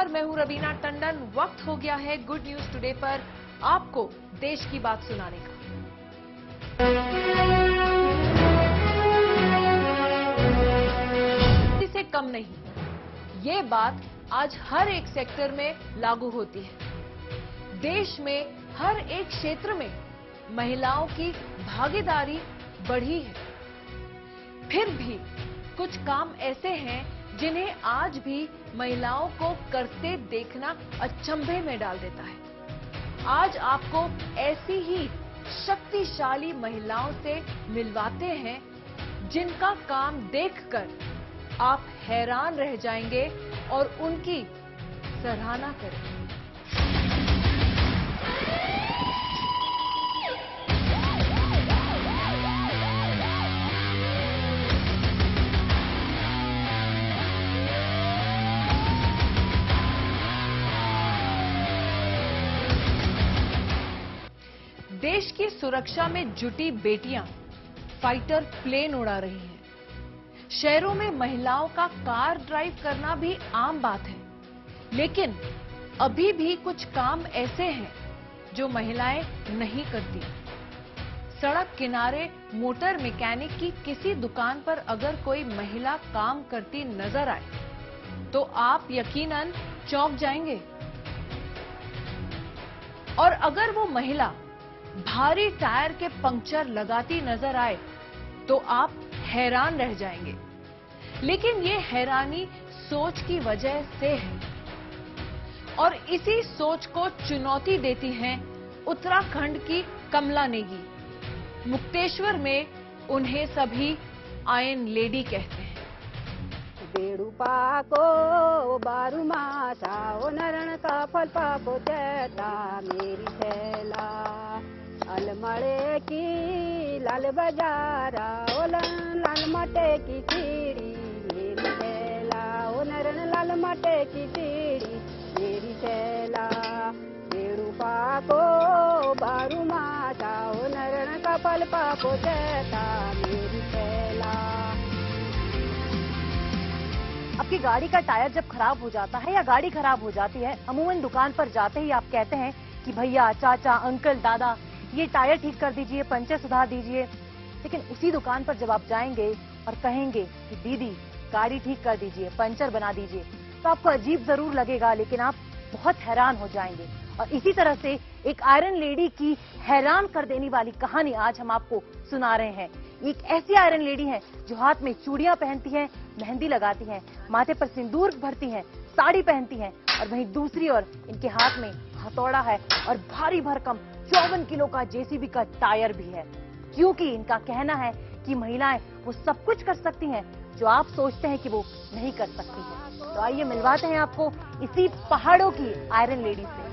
नमस्कार, मैं हूं रवीना टंडन। वक्त हो गया है गुड न्यूज टुडे पर आपको देश की बात सुनाने का। इससे कम नहीं, ये बात आज हर एक सेक्टर में लागू होती है। देश में हर एक क्षेत्र में महिलाओं की भागीदारी बढ़ी है। फिर भी कुछ काम ऐसे हैं जिन्हें आज भी महिलाओं को करते देखना अचंभे में डाल देता है। आज आपको ऐसी ही शक्तिशाली महिलाओं से मिलवाते हैं जिनका काम देखकर आप हैरान रह जाएंगे और उनकी सराहना करेंगे। देश की सुरक्षा में जुटी बेटियां फाइटर प्लेन उड़ा रही हैं। शहरों में महिलाओं का कार ड्राइव करना भी आम बात है, लेकिन अभी भी कुछ काम ऐसे हैं जो महिलाएं नहीं करती। सड़क किनारे मोटर मैकेनिक की किसी दुकान पर अगर कोई महिला काम करती नजर आए तो आप यकीनन चौंक जाएंगे। और अगर वो महिला भारी टायर के पंक्चर लगाती नजर आए तो आप हैरान रह जाएंगे। लेकिन ये हैरानी सोच की वजह से है और इसी सोच को चुनौती देती हैं उत्तराखंड की कमला नेगी। मुक्तेश्वर में उन्हें सभी आयरन लेडी कहते हैं। बेड़ू पाको बारू मासा ओ नरण का फल पाको चैता मेरी थैला अलमड़े की लाल बजारा ओ लाल मटे की चीड़ी मेरी थैला ओ नरण लाल मटे की चीड़ी मेरी थैला बेड़ू पाको बारू मासा ओ नरण का फल पाको चैता मेरी थैला। आपकी गाड़ी का टायर जब खराब हो जाता है या गाड़ी खराब हो जाती है, अमूमन दुकान पर जाते ही आप कहते हैं कि भैया, चाचा, अंकल, दादा, ये टायर ठीक कर दीजिए, पंचर सुधार दीजिए। लेकिन उसी दुकान पर जब आप जाएंगे और कहेंगे कि दीदी गाड़ी ठीक कर दीजिए, पंचर बना दीजिए, तो आपको अजीब जरूर लगेगा, लेकिन आप बहुत हैरान हो जाएंगे। और इसी तरह से एक आयरन लेडी की हैरान कर देने वाली कहानी आज हम आपको सुना रहे हैं। एक ऐसी आयरन लेडी है जो हाथ में चूड़ियां पहनती हैं, मेहंदी लगाती हैं, माथे पर सिंदूर भरती हैं, साड़ी पहनती हैं, और वहीं दूसरी ओर इनके हाथ में हथौड़ा है और भारी भरकम 54 किलो का जेसीबी का टायर भी है। क्योंकि इनका कहना है कि महिलाएं वो सब कुछ कर सकती हैं जो आप सोचते हैं कि वो नहीं कर सकती हैं। तो आइए मिलवाते हैं आपको इसी पहाड़ों की आयरन लेडी से।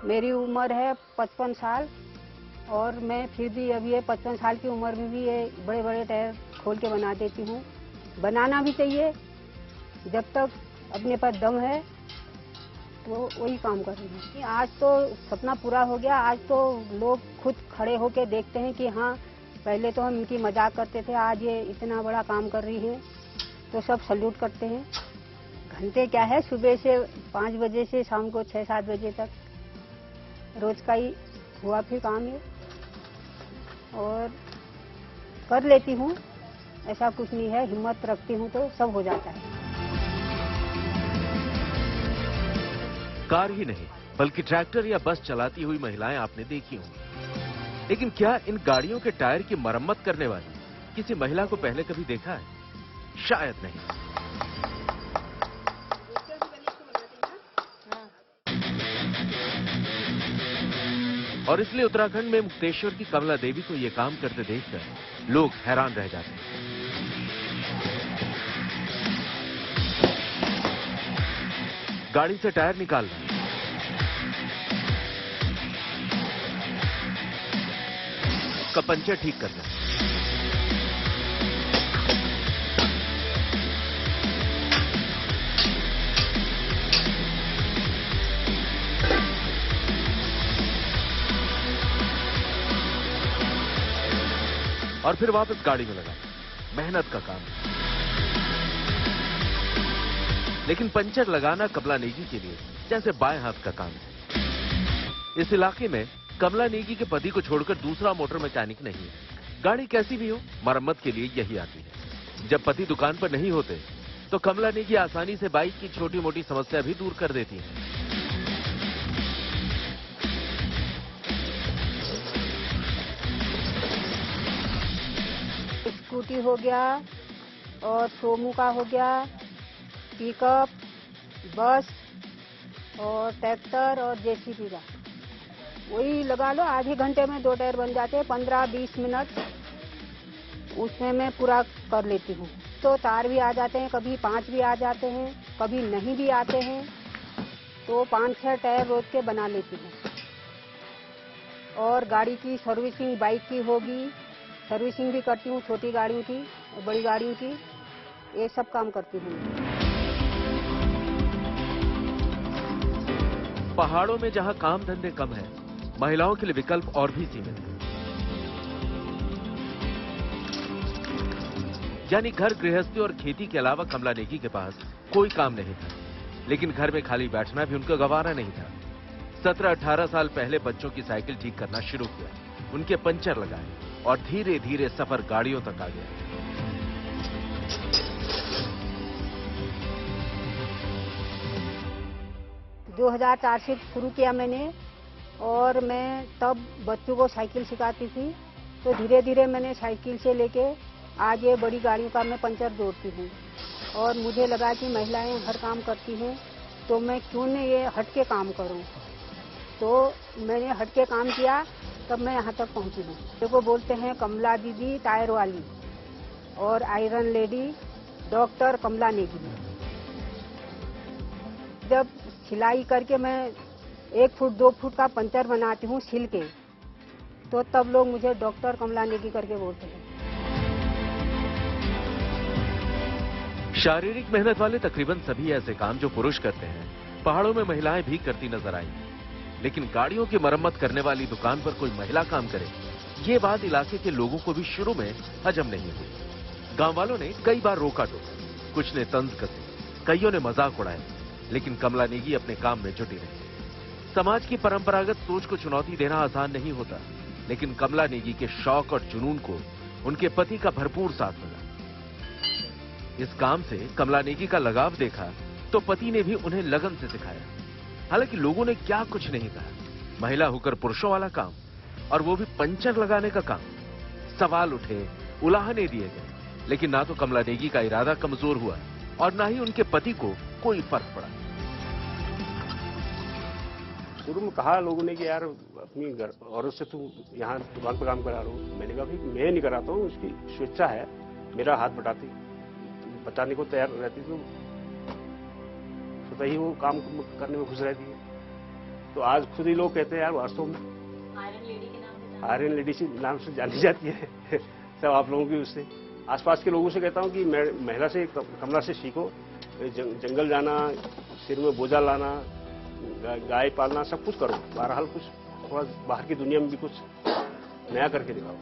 मेरी उम्र है 55 साल और मैं फिर भी अभी ये 55 साल की उम्र में भी ये बड़े बड़े टायर खोल के बना देती हूँ। बनाना भी चाहिए, जब तक अपने पास दम है तो वही काम कर रही हूँ। आज तो सपना पूरा हो गया। आज तो लोग खुद खड़े होके देखते हैं कि हाँ, पहले तो हम इनकी मजाक करते थे, आज ये इतना बड़ा काम कर रही हैं, तो सब सल्यूट करते हैं। घंटे क्या है, सुबह से 5 बजे से शाम को 6-7 बजे तक रोज का ही हुआ फिर काम है और कर लेती हूँ। ऐसा कुछ नहीं है, हिम्मत रखती हूँ तो सब हो जाता है। कार ही नहीं बल्कि ट्रैक्टर या बस चलाती हुई महिलाएं आपने देखी होंगी, लेकिन क्या इन गाड़ियों के टायर की मरम्मत करने वाली किसी महिला को पहले कभी देखा है? शायद नहीं। और इसलिए उत्तराखंड में मुक्तेश्वर की कमला देवी को ये काम करते देखकर लोग हैरान रह जाते हैं। गाड़ी से टायर निकालना, उसका पंचर ठीक करना, और फिर वापस गाड़ी में लगा। मेहनत का काम। लेकिन पंचर लगाना कमला नेगी के लिए जैसे बाएं हाथ का काम है। इस इलाके में कमला नेगी के पति को छोड़कर दूसरा मोटर मैकेनिक नहीं है। गाड़ी कैसी भी हो, मरम्मत के लिए यही आती है। जब पति दुकान पर नहीं होते तो कमला नेगी आसानी से बाइक की छोटी मोटी समस्या भी दूर कर देती है। स्कूटी हो गया और सोमू का हो गया, पिकअप, बस और ट्रैक्टर और जेसीबी का, वही लगा लो आधे घंटे में 2 टायर बन जाते हैं। 15-20 मिनट उसमें मैं पूरा कर लेती हूँ। तो तार भी आ जाते हैं, कभी 5 भी आ जाते हैं, कभी नहीं भी आते हैं, तो 5-6 टायर रोज के बना लेती हूँ। और गाड़ी की सर्विसिंग, बाइक की होगी, सर्विसिंग भी करती हूँ, छोटी गाड़ियों की और बड़ी गाड़ियों की, ये सब काम करती हूँ। पहाड़ों में जहां काम धंधे कम है, महिलाओं के लिए विकल्प और भी सीमित है। यानी घर गृहस्थी और खेती के अलावा कमला नेगी के पास कोई काम नहीं था। लेकिन घर में खाली बैठना भी उनका गवारा नहीं था। 17-18 साल पहले बच्चों की साइकिल ठीक करना शुरू किया, उनके पंचर लगाए और धीरे धीरे सफर गाड़ियों तक आ गया। – 2004 से शुरू किया मैंने और मैं तब बच्चों को साइकिल सिखाती थी। तो धीरे धीरे मैंने साइकिल से लेके आज ये बड़ी गाड़ियों का मैं पंचर जोड़ती हूँ। और मुझे लगा कि महिलाएं हर काम करती हैं, तो मैं क्यों न ये हट के काम करूँ। तो मैंने हट के काम किया, तब मैं यहाँ तक पहुँची हूँ। देखो बोलते हैं कमला दीदी टायर वाली और आयरन लेडी डॉक्टर कमला नेगी। जब सिलाई करके मैं 1 फुट 2 फुट का पंचर बनाती हूँ सिल के, तो तब लोग मुझे डॉक्टर कमला नेगी करके बोलते हैं। शारीरिक मेहनत वाले तकरीबन सभी ऐसे काम जो पुरुष करते हैं, पहाड़ों में महिलाएं भी करती नजर आई। लेकिन गाड़ियों की मरम्मत करने वाली दुकान पर कोई महिला काम करे, ये बात इलाके के लोगों को भी शुरू में हजम नहीं हुई। गांव वालों ने कई बार रोका टोका, कुछ ने तंज कसे, कईयों ने मजाक उड़ाया, लेकिन कमला नेगी अपने काम में जुटी रही। समाज की परंपरागत सोच को चुनौती देना आसान नहीं होता, लेकिन कमला नेगी के शौक और जुनून को उनके पति का भरपूर साथ मिला। इस काम से कमला नेगी का लगाव देखा तो पति ने भी उन्हें लगन से सिखाया। हालांकि लोगों ने क्या कुछ नहीं कहा, महिला होकर पुरुषों वाला काम, और वो भी पंचर लगाने का काम। सवाल उठे, उलाहने दिए गए, लेकिन ना तो कमला नेगी का इरादा कमजोर हुआ और ना ही उनके पति को कोई फर्क पड़ा। शुरू में कहा लोगों ने कि यार अपनी औरत से तू यहाँ दुकान पर काम करा रहा हूँ। मैंने कहा भाई मैं नहीं कराता हूँ, उसकी स्वेच्छा है, मेरा हाथ बटाने को तैयार रहती, तो ही वो काम करने में खुश रहती है। तो आज खुद ही लोग कहते हैं यार वास्तव में आयरन लेडी के नाम से जानी जाती है। सब आप लोगों की उससे, आसपास के लोगों से कहता हूँ कि महिला से, कमला से सीखो, जंगल जाना, सिर में बोझा लाना, गाय पालना, सब कुछ करो। बहरहाल कुछ थोड़ा बाहर की दुनिया में भी कुछ नया करके दिखाओ।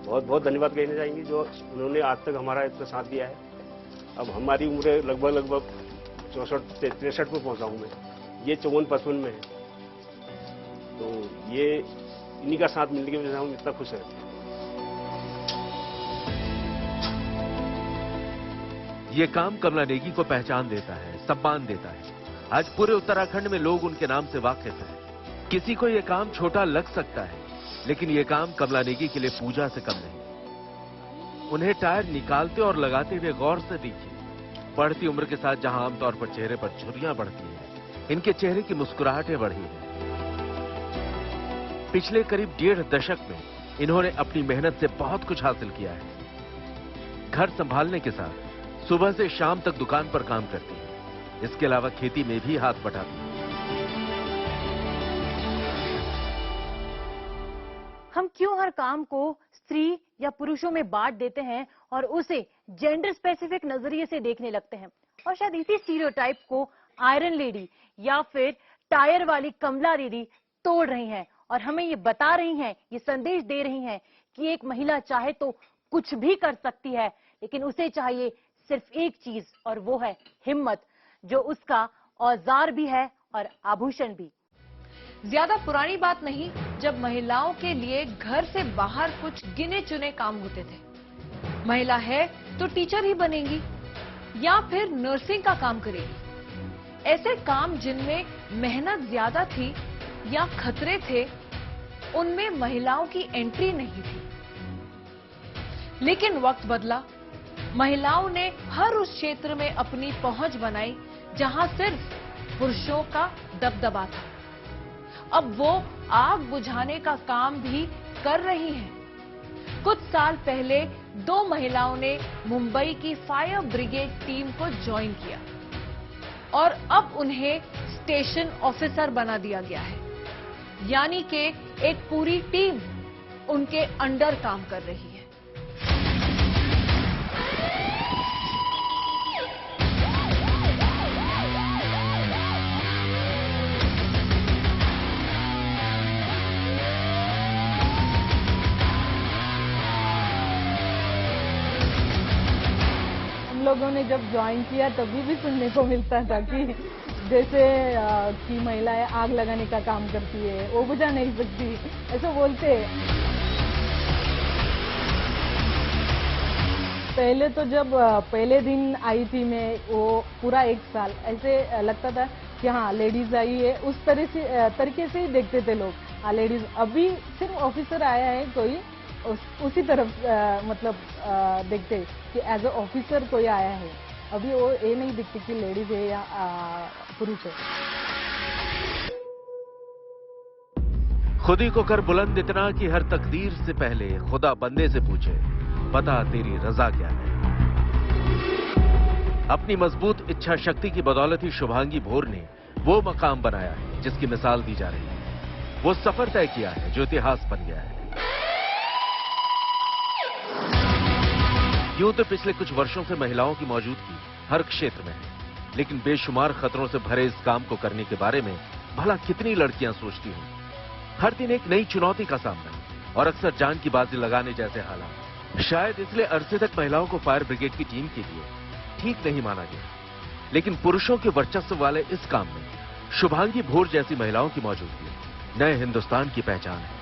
बहुत बहुत धन्यवाद कहना चाहेंगे जो उन्होंने आज तक हमारा इतना साथ दिया है। अब हमारी उम्र लगभग 64-63 में पहुंचा हूं मैं, ये 54-55 में है। तो ये इन्हीं का साथ मिलने की वजह से हम इतना खुश हैं। ये काम कमला नेगी को पहचान देता है, सम्मान देता है। आज पूरे उत्तराखंड में लोग उनके नाम से वाकिफ हैं। किसी को ये काम छोटा लग सकता है, लेकिन ये काम कमला नेगी के लिए पूजा से कम नहीं। उन्हें टायर निकालते और लगाते हुए गौर से देखिए। बढ़ती उम्र के साथ जहां आमतौर पर चेहरे पर झुर्रियां बढ़ती हैं, इनके चेहरे की मुस्कुराहटें बढ़ी हैं। पिछले करीब 1.5 दशक में इन्होंने अपनी मेहनत से बहुत कुछ हासिल किया है। घर संभालने के साथ सुबह से शाम तक दुकान पर काम करती है। इसके अलावा खेती में भी हाथ बटाती है। हम क्यों हर काम को स्त्री या पुरुषों में बांट देते हैं और उसे जेंडर स्पेसिफिक नजरिए से देखने लगते हैं, और शायद इसी स्टीरियोटाइप को आयरन लेडी या फिर टायर वाली कमला दीदी तोड़ रही हैं और हमें ये बता रही हैं, ये संदेश दे रही हैं कि एक महिला चाहे तो कुछ भी कर सकती है, लेकिन उसे चाहिए सिर्फ एक चीज, और वो है हिम्मत, जो उसका औजार भी है और आभूषण भी। ज्यादा पुरानी बात नहीं, जब महिलाओं के लिए घर से बाहर कुछ गिने चुने काम होते थे। महिला है तो टीचर ही बनेगी या फिर नर्सिंग का काम करेगी। ऐसे काम जिनमें मेहनत ज्यादा थी या खतरे थे, उनमें महिलाओं की एंट्री नहीं थी। लेकिन वक्त बदला, महिलाओं ने हर उस क्षेत्र में अपनी पहुंच बनाई जहां सिर्फ पुरुषों का दबदबा था। अब वो आग बुझाने का काम भी कर रही हैं। कुछ साल पहले 2 महिलाओं ने मुंबई की फायर ब्रिगेड टीम को ज्वाइन किया और अब उन्हें स्टेशन ऑफिसर बना दिया गया है। यानी कि एक पूरी टीम उनके अंडर काम कर रही है। लोगों ने जब ज्वाइन किया तभी भी सुनने को मिलता था कि जैसे कि महिलाएं आग लगाने का काम करती है, वो बुझा नहीं सकती, ऐसा बोलते। पहले तो जब पहले दिन आई थी मैं, वो पूरा 1 साल ऐसे लगता था कि हाँ लेडीज आई है, उस तरीके से ही देखते थे लोग, हाँ लेडीज। अभी सिर्फ ऑफिसर आया है कोई, उसी तरफ मतलब देखते कि एज अ ऑफिसर कोई आया है। अभी वो ये नहीं दिखती कि लेडीज है या पुरुष है। खुदी को कर बुलंद इतना कि हर तकदीर से पहले खुदा बंदे से पूछे, बता तेरी रजा क्या है। अपनी मजबूत इच्छा शक्ति की बदौलत ही शुभांगी भोर ने वो मकाम बनाया है जिसकी मिसाल दी जा रही है। वो सफर तय किया है जो इतिहास बन गया है। यूं तो पिछले कुछ वर्षों से महिलाओं की मौजूदगी हर क्षेत्र में है, लेकिन बेशुमार खतरों से भरे इस काम को करने के बारे में भला कितनी लड़कियां सोचती हों। हर दिन एक नई चुनौती का सामना और अक्सर जान की बाजी लगाने जैसे हालात। शायद इसलिए अरसे तक महिलाओं को फायर ब्रिगेड की टीम के लिए ठीक नहीं माना गया, लेकिन पुरुषों के वर्चस्व वाले इस काम में शुभांगी भोर जैसी महिलाओं की मौजूदगी नए हिंदुस्तान की पहचान है।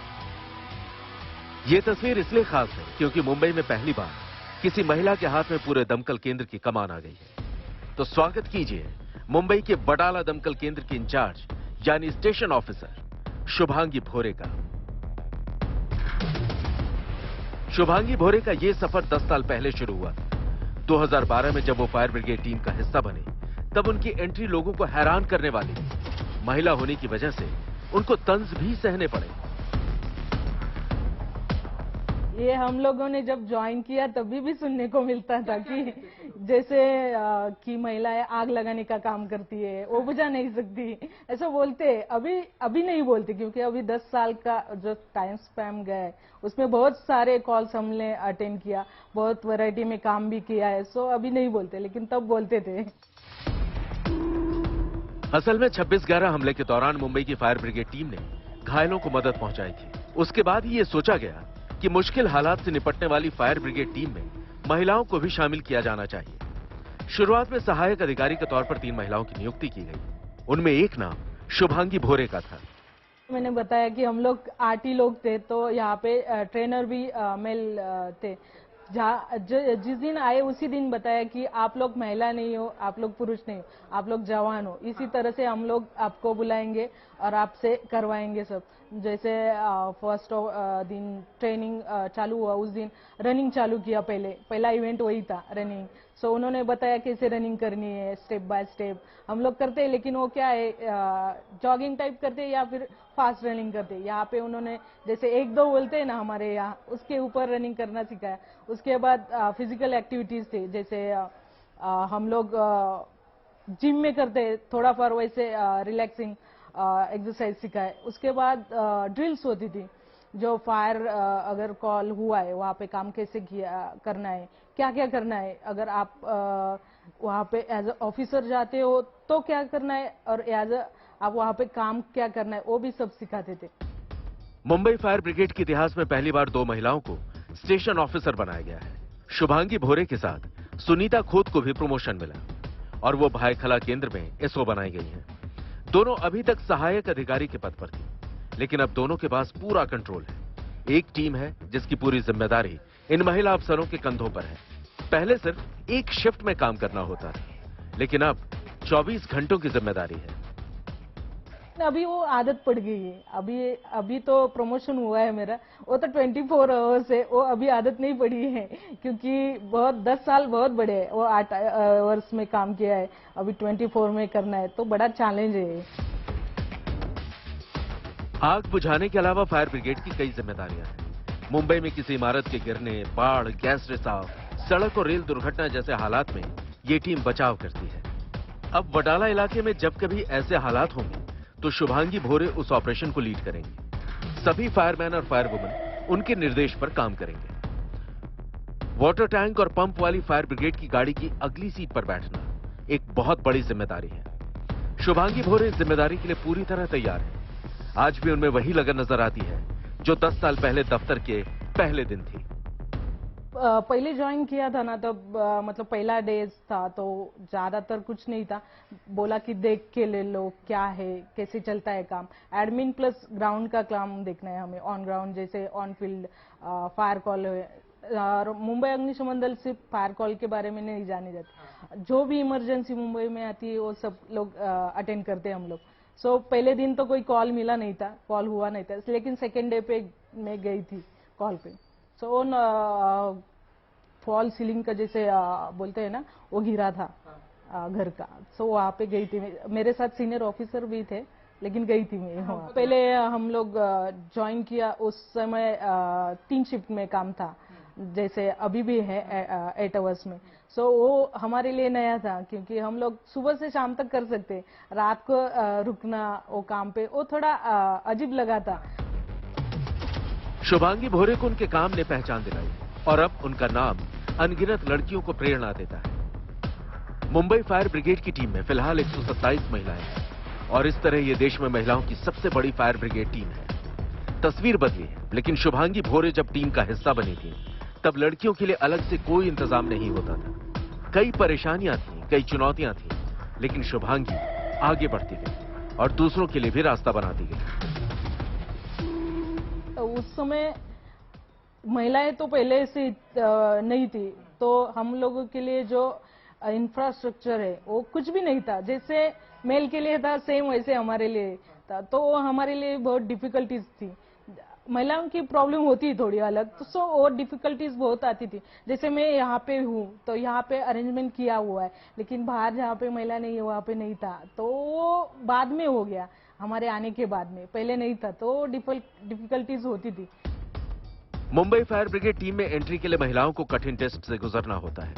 ये तस्वीर इसलिए खास है क्योंकि मुंबई में पहली बार किसी महिला के हाथ में पूरे दमकल केंद्र की कमान आ गई है। तो स्वागत कीजिए मुंबई के बडाला दमकल केंद्र की इंचार्ज यानी स्टेशन ऑफिसर शुभांगी भोरे का। शुभांगी भोरे का यह सफर 10 साल पहले शुरू हुआ। 2012 में जब वो फायर ब्रिगेड टीम का हिस्सा बने, तब उनकी एंट्री लोगों को हैरान करने वाली थी। महिला होने की वजह से उनको तंज भी सहने पड़े। ये हम लोगों ने जब ज्वाइन किया तभी भी सुनने को मिलता था कि जैसे कि महिलाएं आग लगाने का काम करती है, वो बुझा नहीं सकती, ऐसा बोलते। अभी नहीं बोलते क्योंकि अभी 10 साल का जो टाइम स्पैन गया है उसमें बहुत सारे कॉल्स हमने अटेंड किया, बहुत वैरायटी में काम भी किया है। सो अभी नहीं बोलते, लेकिन तब बोलते थे। असल में 26/11 हमले के दौरान मुंबई की फायर ब्रिगेड टीम ने घायलों को मदद पहुंचाई थी। उसके बाद ही ये सोचा गया कि मुश्किल हालात से निपटने वाली फायर ब्रिगेड टीम में महिलाओं को भी शामिल किया जाना चाहिए। शुरुआत में सहायक अधिकारी के तौर पर 3 महिलाओं की नियुक्ति की गई। उनमें एक नाम शुभांगी भोरे का था। मैंने बताया कि हम लोग 8 ही लोग थे, तो यहाँ पे ट्रेनर भी मेल थे। जिस दिन आए उसी दिन बताया कि आप लोग महिला नहीं हो, आप लोग पुरुष नहीं हो, आप लोग जवान हो। इसी तरह से हम लोग आपको बुलाएंगे और आपसे करवाएंगे सब। जैसे फर्स्ट दिन ट्रेनिंग चालू हुआ, उस दिन रनिंग चालू किया। पहला इवेंट वही था, रनिंग। सो उन्होंने बताया कैसे रनिंग करनी है, स्टेप बाय स्टेप। हम लोग करते हैं, लेकिन वो क्या है, जॉगिंग टाइप करते हैं या फिर फास्ट रनिंग करते हैं। यहाँ पे उन्होंने जैसे 1-2 बोलते हैं ना हमारे यहाँ, उसके ऊपर रनिंग करना सिखाया। उसके बाद फिजिकल एक्टिविटीज थे, जैसे हम लोग जिम में करते हैं, थोड़ा फॉर वैसे रिलैक्सिंग एक्सरसाइज सिखाए। उसके बाद ड्रिल्स होती थी, जो फायर अगर कॉल हुआ है वहाँ पे काम कैसे करना है, क्या क्या करना है। अगर आप वहाँ पे एज अ ऑफिसर जाते हो तो क्या करना है, और एज अ आप वहाँ पे काम क्या करना है, वो भी सब सिखाते थे। मुंबई फायर ब्रिगेड के इतिहास में पहली बार 2 महिलाओं को स्टेशन ऑफिसर बनाया गया है। शुभांगी भोरे के साथ सुनीता खोत को भी प्रमोशन मिला और वो भायखला केंद्र में एसओ बनाई गई हैं। दोनों अभी तक सहायक अधिकारी के पद पर थी, लेकिन अब दोनों के पास पूरा कंट्रोल है। एक टीम है जिसकी पूरी जिम्मेदारी इन महिला अफसरों के कंधों पर है। पहले सिर्फ एक शिफ्ट में काम करना होता था, लेकिन अब 24 घंटों की जिम्मेदारी है। अभी वो आदत पड़ गई है। अभी तो प्रमोशन हुआ है मेरा, वो तो 24 आवर्स है, वो अभी आदत नहीं पड़ी है क्योंकि 10 साल बहुत बड़े है। वो 8 आवर्स में काम किया है, अभी 24 में करना है, तो बड़ा चैलेंज है। आग बुझाने के अलावा फायर ब्रिगेड की कई जिम्मेदारियां हैं। मुंबई में किसी इमारत के गिरने, बाढ़, गैस रिसाव, सड़क और रेल दुर्घटना जैसे हालात में ये टीम बचाव करती है। अब वडाला इलाके में जब कभी ऐसे हालात होंगे तो शुभांगी भोरे उस ऑपरेशन को लीड करेंगे। सभी फायरमैन और फायरवुमन उनके निर्देश पर काम करेंगे। वाटर टैंक और पंप वाली फायर ब्रिगेड की गाड़ी की अगली सीट पर बैठना एक बहुत बड़ी जिम्मेदारी है। शुभांगी भोरे इस जिम्मेदारी के लिए पूरी तरह तैयार है। आज भी उनमें वही लगन नजर आती है जो 10 साल पहले दफ्तर के पहले दिन थी। पहले ज्वाइन किया था ना, तब मतलब पहला डेज था तो ज्यादातर कुछ नहीं था। बोला कि देख के ले लो क्या है, कैसे चलता है काम। एडमिन प्लस ग्राउंड का काम देखना है हमें, ऑन ग्राउंड जैसे ऑन फील्ड फायर कॉल है। और मुंबई अग्निशमन दल सिर्फ फायर कॉल के बारे में नहीं जाने जाते, जो भी इमरजेंसी मुंबई में आती है वो सब लोग अटेंड करते हैं हम लोग। सो पहले दिन तो कोई कॉल मिला नहीं था, कॉल हुआ नहीं था, लेकिन सेकेंड डे पे मैं गई थी कॉल पे। सो फॉल सीलिंग का जैसे बोलते हैं ना, वो गिरा था घर का, सो वहाँ पे गई थी। मेरे साथ सीनियर ऑफिसर भी थे, लेकिन गई थी मैं वहाँ। पहले हम लोग ज्वाइन किया उस समय 3 शिफ्ट में काम था, जैसे अभी भी है 8 आवर्स में। सो वो हमारे लिए नया था क्योंकि हम लोग सुबह से शाम तक कर सकते, रात को रुकना वो काम पे, वो थोड़ा अजीब लगा था। शुभांगी भोरे को उनके काम ने पहचान दिलाई और अब उनका नाम अनगिनत लड़कियों को प्रेरणा देता है। मुंबई फायर ब्रिगेड की टीम में फिलहाल 127 महिलाएं हैं और इस तरह ये देश में महिलाओं की सबसे बड़ी फायर ब्रिगेड टीम है। तस्वीर बदली है, लेकिन शुभांगी भोरे जब टीम का हिस्सा बनी थी तब लड़कियों के लिए अलग से कोई इंतजाम नहीं होता था। कई परेशानियां थी, कई चुनौतियां थी, लेकिन शुभांगी आगे बढ़ती गई और दूसरों के लिए भी रास्ता बनाती गई। उस समय महिलाएं तो पहले से नहीं थी, तो हम लोगों के लिए जो इंफ्रास्ट्रक्चर है वो कुछ भी नहीं था। जैसे मेल के लिए था सेम वैसे हमारे लिए था, तो वो हमारे लिए बहुत डिफिकल्टीज थी। महिलाओं की प्रॉब्लम होती है थोड़ी अलग, तो सो वो डिफिकल्टीज बहुत आती थी। जैसे मैं यहाँ पे हूँ तो यहाँ पे अरेंजमेंट किया हुआ है, लेकिन बाहर जहाँ पे महिला नहीं है वहाँ पे नहीं था, तो वो बाद में हो गया हमारे आने के बाद में, पहले नहीं था, तो डिफिकल्टीज होती थी। मुंबई फायर ब्रिगेड टीम में एंट्री के लिए महिलाओं को कठिन टेस्ट से गुजरना होता है।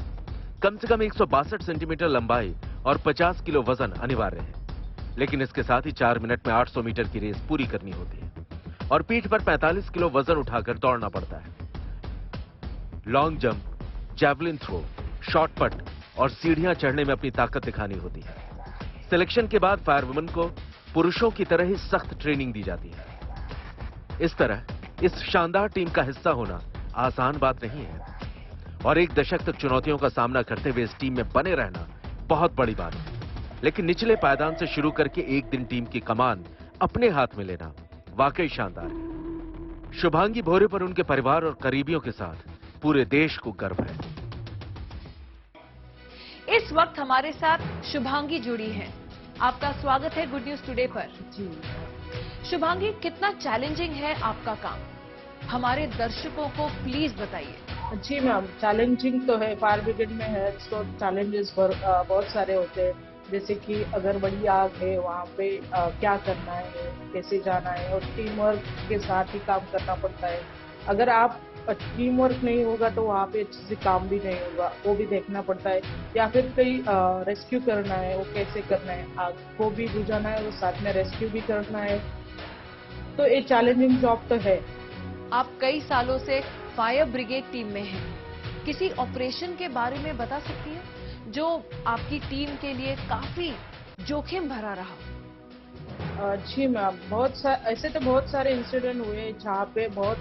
कम से कम 162 सेंटीमीटर लंबाई और 50 किलो वजन अनिवार्य है, लेकिन इसके साथ ही 4 मिनट में 800 मीटर की रेस पूरी करनी होती है और पीठ पर 45 किलो वजन उठाकर दौड़ना पड़ता है। Long jump, javelin throw, shot put और सीढ़ियां चढ़ने में अपनी ताकत दिखानी होती है। सिलेक्शन के बाद फायरवुमन को पुरुषों की तरह ही सख्त ट्रेनिंग दी जाती है। इस तरह इस शानदार टीम का हिस्सा होना आसान बात नहीं है और एक दशक तक चुनौतियों का सामना करते हुए इस टीम में बने रहना बहुत बड़ी बात है। लेकिन निचले पायदान से शुरू करके एक दिन टीम की कमान अपने हाथ में लेना वाकई शानदार है। शुभांगी भोरे पर उनके परिवार और करीबियों के साथ पूरे देश को गर्व है। इस वक्त हमारे साथ शुभांगी जुड़ी हैं। आपका स्वागत है गुड न्यूज टुडे पर। जी शुभांगी, कितना चैलेंजिंग है आपका काम, हमारे दर्शकों को प्लीज बताइए। जी मैम, चैलेंजिंग तो है, फायर ब्रिगेड में है तो चैलेंजेस बहुत सारे होते हैं। जैसे कि अगर बड़ी आग है वहाँ पे क्या करना है, कैसे जाना है, और टीम वर्क के साथ ही काम करना पड़ता है। अगर आप टीम वर्क नहीं होगा तो वहाँ पे अच्छे से काम भी नहीं होगा, वो भी देखना पड़ता है। या फिर कहीं रेस्क्यू करना है, वो कैसे करना है, आग को भी बुझाना है और साथ में रेस्क्यू भी करना है, तो ये चैलेंजिंग जॉब तो है। आप कई सालों से फायर ब्रिगेड टीम में हैं, किसी ऑपरेशन के बारे में बता सकती हैं जो आपकी टीम के लिए काफी जोखिम भरा रहा? जी मैम, ऐसे तो बहुत सारे इंसिडेंट हुए जहाँ पे बहुत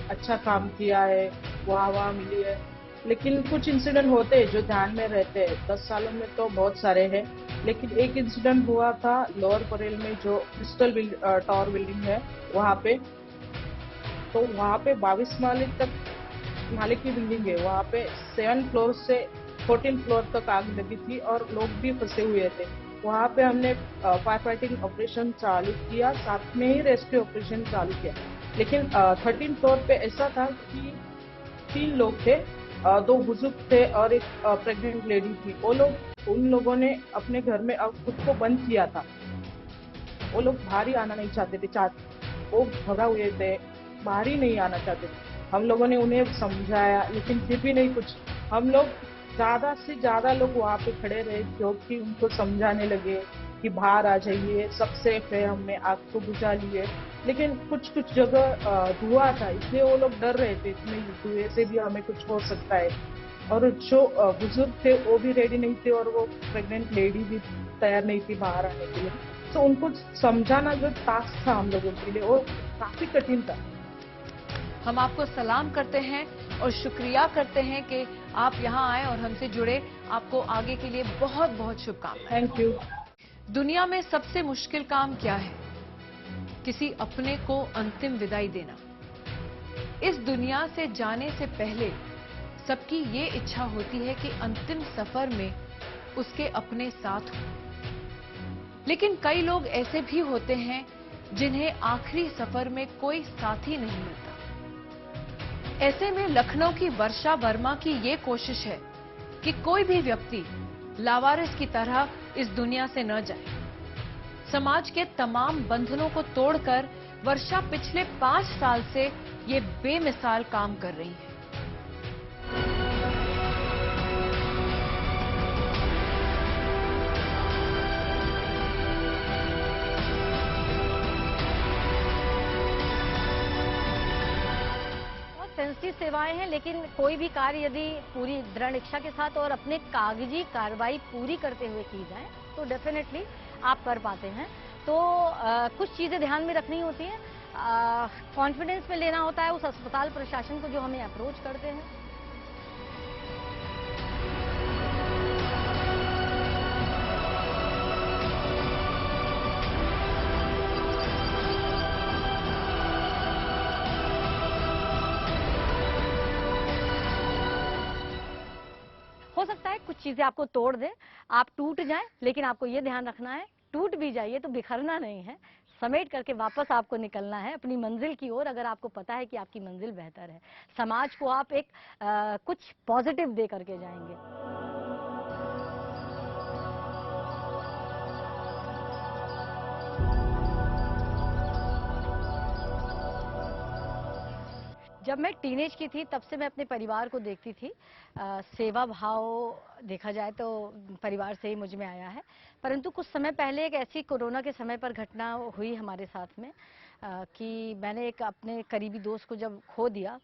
अच्छा काम किया है, वाह मिली है। लेकिन कुछ इंसिडेंट होते हैं जो ध्यान में रहते हैं। 10 सालों में तो बहुत सारे हैं, लेकिन एक इंसिडेंट हुआ था लोअर परेल में, जो क्रिस्टल टावर बिल्डिंग है वहाँ पे। तो वहाँ पे 22 माले की बिल्डिंग है। वहाँ पे 7 फ्लोर से 14 फ्लोर तक आग लगी थी और लोग भी फंसे हुए थे। वहाँ पे हमने फायर फाइटिंग ऑपरेशन चालू किया, साथ में ही रेस्क्यू ऑपरेशन चालू किया। लेकिन 13 फ्लोर पे ऐसा था कि 3 लोग थे, 2 बुजुर्ग थे और एक प्रेग्नेंट लेडी थी। उन लोगों ने अपने घर में खुद को बंद किया था। वो लोग बाहर ही आना नहीं चाहते थे, वो भगा हुए थे, बाहर ही नहीं आना चाहते थे। हम लोगों ने उन्हें समझाया, लेकिन फिर भी नहीं कुछ। हम लोग ज्यादा से ज्यादा लोग वहाँ पे खड़े रहे, जो कि उनको समझाने लगे कि बाहर आ जाइए, सब सेफ है, हमने आग को बुझा लिए। लेकिन कुछ जगह धुआं था, इसलिए वो लोग डर रहे थे, इसमें धुएं से भी हमें कुछ हो सकता है। और जो बुजुर्ग थे वो भी रेडी नहीं थे, और वो प्रेग्नेंट लेडी भी तैयार नहीं थी बाहर आने के लिए। तो उनको समझाना जो टास्क था हम लोगों के लिए, वो काफी कठिन था। हम आपको सलाम करते हैं और शुक्रिया करते हैं कि आप यहाँ आए और हमसे जुड़े। आपको आगे के लिए बहुत बहुत शुभकामनाएं। Thank you. दुनिया में सबसे मुश्किल काम क्या है? किसी अपने को अंतिम विदाई देना। इस दुनिया से जाने से पहले सबकी ये इच्छा होती है कि अंतिम सफर में उसके अपने साथ हो। लेकिन कई लोग ऐसे भी होते हैं जिन्हें आखिरी सफर में कोई साथी नहीं मिलता। ऐसे में लखनऊ की वर्षा वर्मा की ये कोशिश है कि कोई भी व्यक्ति लावारिस की तरह इस दुनिया से न जाए। समाज के तमाम बंधनों को तोड़कर वर्षा पिछले 5 साल से ये बेमिसाल काम कर रही है। सेंसिटिव सेवाएं हैं, लेकिन कोई भी कार्य यदि पूरी दृढ़ इच्छा के साथ और अपने कागजी कार्रवाई पूरी करते हुए की जाए तो डेफिनेटली आप कर पाते हैं। तो कुछ चीजें ध्यान में रखनी होती हैं, कॉन्फिडेंस में लेना होता है उस अस्पताल प्रशासन को जो हमें अप्रोच करते हैं। हो सकता है कुछ चीजें आपको तोड़ दें, आप टूट जाएं, लेकिन आपको ये ध्यान रखना है, टूट भी जाइए तो बिखरना नहीं है, समेट करके वापस आपको निकलना है अपनी मंजिल की ओर। अगर आपको पता है कि आपकी मंजिल बेहतर है, समाज को आप एक कुछ पॉजिटिव दे करके जाएंगे। जब मैं टीनेज की थी तब से मैं अपने परिवार को देखती थी। सेवा भाव देखा जाए तो परिवार से ही मुझ में आया है। परंतु कुछ समय पहले एक ऐसी कोरोना के समय पर घटना हुई हमारे साथ में कि मैंने एक अपने करीबी दोस्त को जब खो दिया,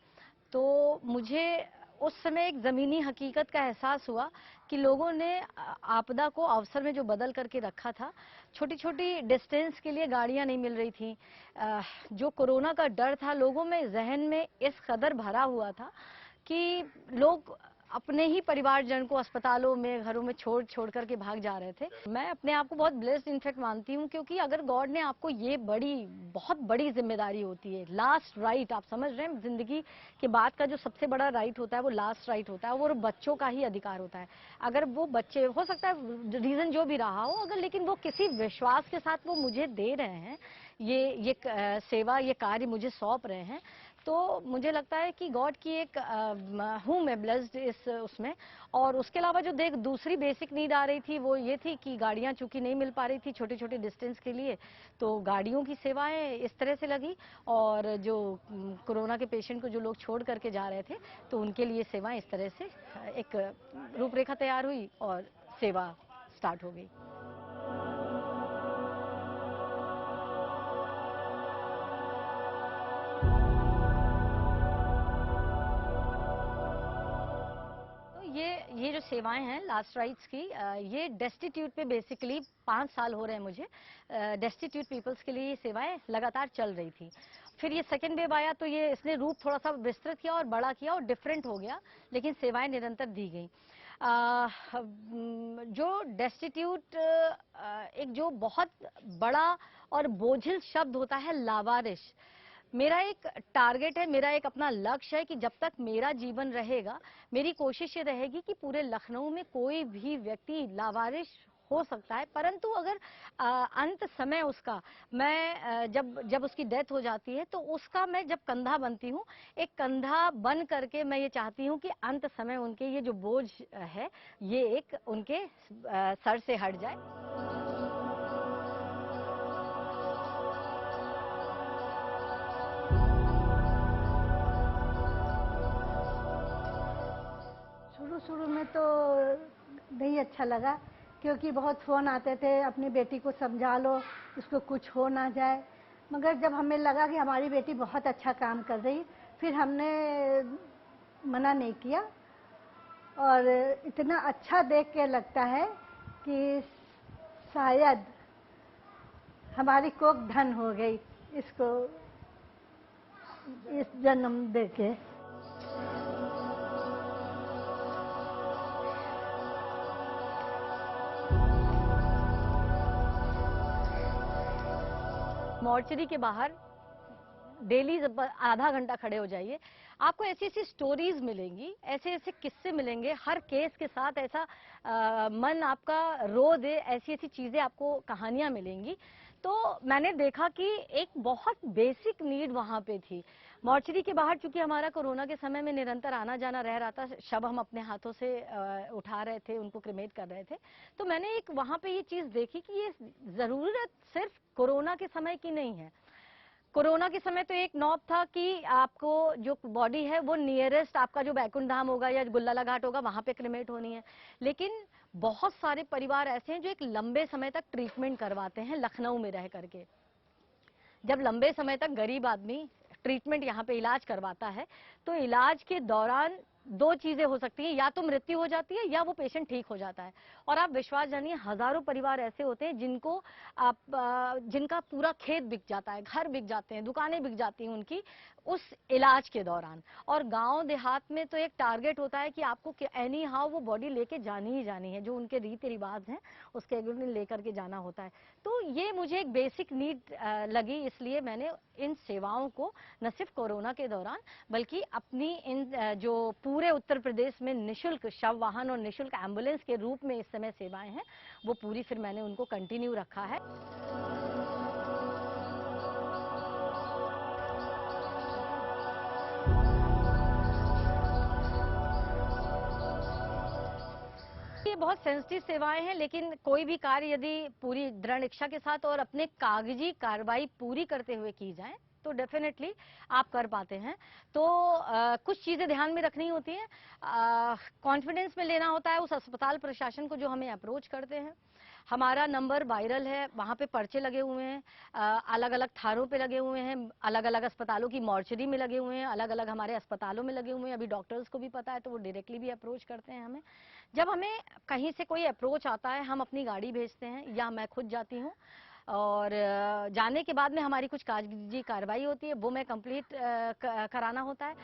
तो मुझे उस समय एक ज़मीनी हकीकत का एहसास हुआ कि लोगों ने आपदा को अवसर में जो बदल करके रखा था। छोटी छोटी डिस्टेंस के लिए गाड़ियां नहीं मिल रही थी। जो कोरोना का डर था लोगों में, जहन में इस कदर भरा हुआ था कि लोग अपने ही परिवारजन को अस्पतालों में, घरों में छोड़ करके भाग जा रहे थे। मैं अपने आप को बहुत ब्लेस्ड इनफैक्ट मानती हूँ, क्योंकि अगर गॉड ने आपको ये बहुत बड़ी जिम्मेदारी होती है, लास्ट राइट, आप समझ रहे हैं, जिंदगी के बाद का जो सबसे बड़ा राइट होता है वो लास्ट राइट होता है, वो बच्चों का ही अधिकार होता है। अगर वो बच्चे, हो सकता है रीजन जो भी रहा हो, अगर लेकिन वो किसी विश्वास के साथ वो मुझे दे रहे हैं, ये सेवा, ये कार्य मुझे सौंप रहे हैं, तो मुझे लगता है कि गॉड की एक हूँ मैं ब्लेस्ड इस उसमें। और उसके अलावा जो दूसरी बेसिक नीड आ रही थी वो ये थी कि गाड़ियाँ चूंकि नहीं मिल पा रही थी छोटे छोटे डिस्टेंस के लिए, तो गाड़ियों की सेवाएं इस तरह से लगी। और जो कोरोना के पेशेंट को जो लोग छोड़ करके जा रहे थे, तो उनके लिए सेवाएं इस तरह से एक रूपरेखा तैयार हुई और सेवा स्टार्ट हो गई। ये जो सेवाएं हैं लास्ट राइट्स की, ये डेस्टिट्यूट पे बेसिकली 5 साल हो रहे हैं मुझे। डेस्टिट्यूट पीपल्स के लिए ये सेवाएं लगातार चल रही थी। फिर ये सेकेंड वेव आया तो ये इसने रूप थोड़ा सा विस्तृत किया और बड़ा किया और डिफरेंट हो गया, लेकिन सेवाएं निरंतर दी गई। जो डेस्टिट्यूट एक जो बहुत बड़ा और बोझिल शब्द होता है लावारिश, मेरा एक टारगेट है, मेरा एक अपना लक्ष्य है कि जब तक मेरा जीवन रहेगा मेरी कोशिश ये रहेगी कि पूरे लखनऊ में कोई भी व्यक्ति लावारिश हो सकता है, परंतु अगर अंत समय उसका मैं जब उसकी डेथ हो जाती है तो उसका मैं जब कंधा बनती हूँ, एक कंधा बन करके मैं ये चाहती हूँ कि अंत समय उनके ये जो बोझ है ये एक उनके सर से हट जाए। शुरू में तो नहीं अच्छा लगा, क्योंकि बहुत फ़ोन आते थे अपनी बेटी को समझा लो, उसको कुछ हो ना जाए। मगर जब हमें लगा कि हमारी बेटी बहुत अच्छा काम कर रही, फिर हमने मना नहीं किया। और इतना अच्छा देख के लगता है कि शायद हमारी कोख धन हो गई इसको इस जन्म दे के। मॉर्चरी के बाहर डेली आधा घंटा खड़े हो जाइए, आपको ऐसी ऐसी स्टोरीज मिलेंगी, ऐसे ऐसे किस्से मिलेंगे, हर केस के साथ ऐसा मन आपका रो दे, ऐसी ऐसी चीजें आपको कहानियां मिलेंगी। तो मैंने देखा कि एक बहुत बेसिक नीड वहां पे थी। मॉर्चरी के बाहर चूंकि हमारा कोरोना के समय में निरंतर आना जाना रह रहा था, शव हम अपने हाथों से उठा रहे थे, उनको क्रिमेट कर रहे थे, तो मैंने एक वहां पे ये चीज देखी कि ये जरूरत सिर्फ कोरोना के समय की नहीं है। कोरोना के समय तो एक नॉब था कि आपको जो बॉडी है वो नियरेस्ट आपका जो बैकुंठ धाम होगा या गुल्लाला घाट होगा वहां पे क्रिमेट होनी है, लेकिन बहुत सारे परिवार ऐसे हैं जो एक लंबे समय तक ट्रीटमेंट करवाते हैं लखनऊ में रह करके। जब लंबे समय तक गरीब आदमी ट्रीटमेंट यहाँ पे इलाज करवाता है तो इलाज के दौरान दो चीजें हो सकती हैं, या तो मृत्यु हो जाती है या वो पेशेंट ठीक हो जाता है। और आप विश्वास जानिए हजारों परिवार ऐसे होते हैं जिनका पूरा खेत बिक जाता है, घर बिक जाते हैं, दुकानें बिक जाती हैं उनकी उस इलाज के दौरान। और गांव देहात में तो एक टारगेट होता है कि आपको एनी हाउ वो बॉडी लेके जानी ही जानी है, जो उनके रीति रिवाज हैं उसके अकॉर्डिंग लेकर के जाना होता है। तो ये मुझे एक बेसिक नीड लगी, इसलिए मैंने इन सेवाओं को न सिर्फ कोरोना के दौरान बल्कि अपनी इन जो पूरे उत्तर प्रदेश में निशुल्क शव वाहन और निशुल्क एम्बुलेंस के रूप में इस समय सेवाएं हैं, वो पूरी फिर मैंने उनको कंटिन्यू रखा है। ये बहुत सेंसिटिव सेवाएं हैं, लेकिन कोई भी कार्य यदि पूरी दृढ़ इच्छा के साथ और अपने कागजी कार्रवाई पूरी करते हुए की जाए तो डेफिनेटली आप कर पाते हैं। तो कुछ चीजें ध्यान में रखनी होती हैं, कॉन्फिडेंस में लेना होता है उस अस्पताल प्रशासन को जो हमें अप्रोच करते हैं। हमारा नंबर वायरल है, वहां पे पर्चे लगे हुए हैं, अलग अलग थारों पे लगे हुए हैं, अलग अलग अस्पतालों की मॉर्चरी में लगे हुए हैं, अलग अलग हमारे अस्पतालों में लगे हुए हैं। अभी डॉक्टर्स को भी पता है तो वो डायरेक्टली भी अप्रोच करते हैं हमें। जब हमें कहीं से कोई अप्रोच आता है हम अपनी गाड़ी भेजते हैं या मैं खुद जाती हूँ, और जाने के बाद में हमारी कुछ कागजी कार्रवाई होती है, वो मैं कंप्लीट कराना होता है।